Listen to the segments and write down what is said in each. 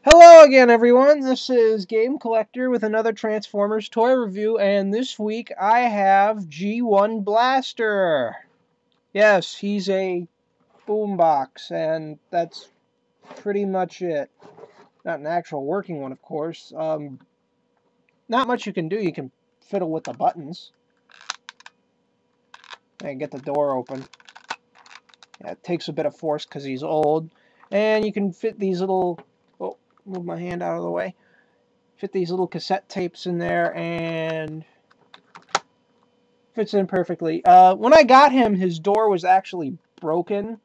Hello again, everyone. This is Game Collector with another Transformers toy review, and this week I have G1 Blaster. Yes, he's a boombox, and that's pretty much it. Not an actual working one, of course. Not much you can do. You can fiddle with the buttons and get the door open. Yeah, it takes a bit of force because he's old, and you can fit these little... Oh, move my hand out of the way. Fit these little cassette tapes in there, and fits in perfectly. When I got him, his door was actually broken,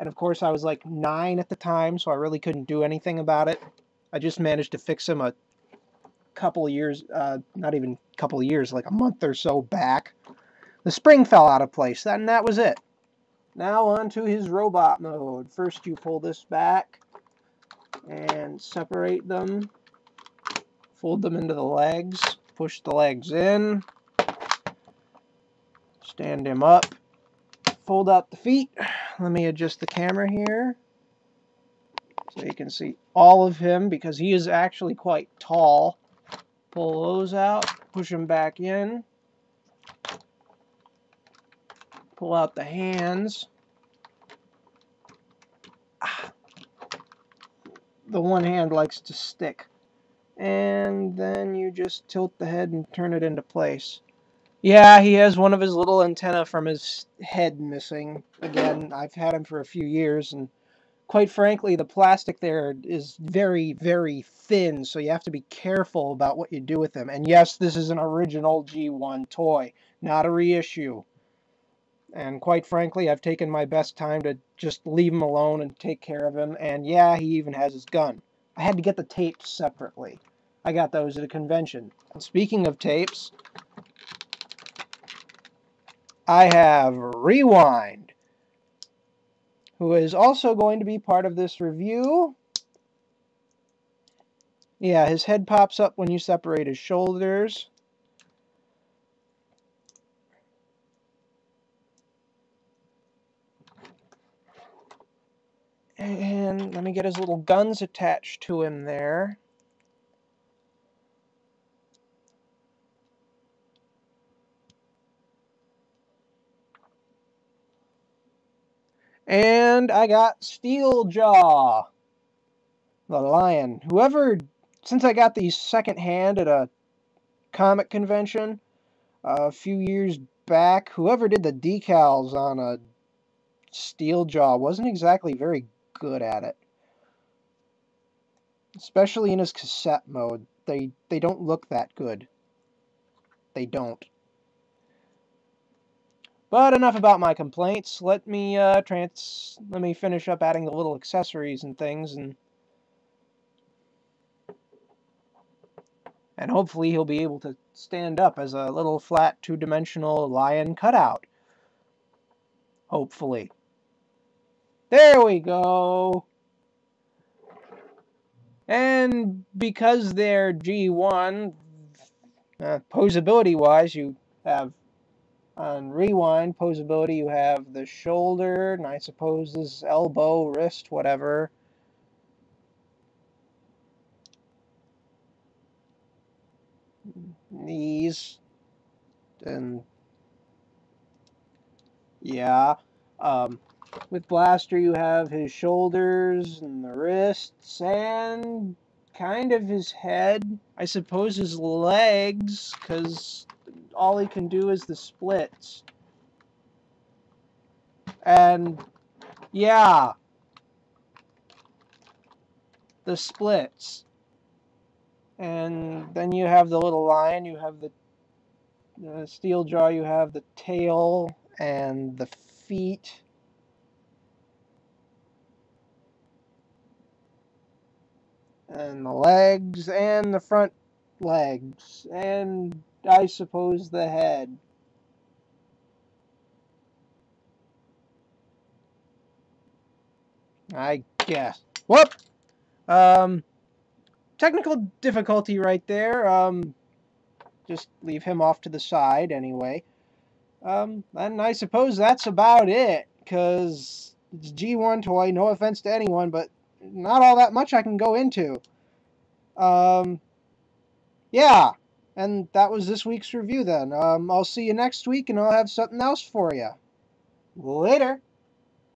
and of course I was like 9 at the time, so I really couldn't do anything about it. I just managed to fix him a couple of years, not even a couple of years, like a month or so back. The spring fell out of place, and that was it. Now on to his robot mode. First you pull this back and separate them. Fold them into the legs. Push the legs in. Stand him up. Fold out the feet. Let me adjust the camera here so you can see all of him because he is actually quite tall. Pull those out. Push him back in. Pull out the hands. The one hand likes to stick. And then you just tilt the head and turn it into place. Yeah, he has one of his little antennae from his head missing. Again, I've had him for a few years, and quite frankly, the plastic there is very, very thin, so you have to be careful about what you do with him. And yes, this is an original G1 toy, not a reissue. And quite frankly, I've taken my best time to just leave him alone and take care of him. And yeah, he even has his gun. I had to get the tapes separately. I got those at a convention. And speaking of tapes, I have Rewind, who is also going to be part of this review. Yeah, his head pops up when you separate his shoulders. And let me get his little guns attached to him there. And I got Steeljaw, the lion. Since I got these secondhand at a comic convention a few years back, whoever did the decals on a Steeljaw wasn't exactly very good at it. Especially in his cassette mode. They don't look that good. They don't. But enough about my complaints. Let me finish up adding the little accessories and things, and hopefully he'll be able to stand up as a little flat two-dimensional lion cutout. Hopefully. There we go. And because they're G1, posability-wise, you have, on Rewind, posability, you have the shoulder, and I suppose this elbow, wrist, whatever. Knees. And, yeah. With Blaster, you have his shoulders and the wrists and kind of his head. I suppose his legs, because all he can do is the splits. And, yeah, the splits. And then you have the little lion, you have the Steeljaw, you have the tail and the feet. And the legs, and the front legs, and I suppose the head. I guess. Whoop! Technical difficulty right there. Just leave him off to the side anyway. And I suppose that's about it, because it's a G1 toy, no offense to anyone, but not all that much I can go into. Yeah, and that was this week's review then. I'll see you next week, and I'll have something else for you. Later.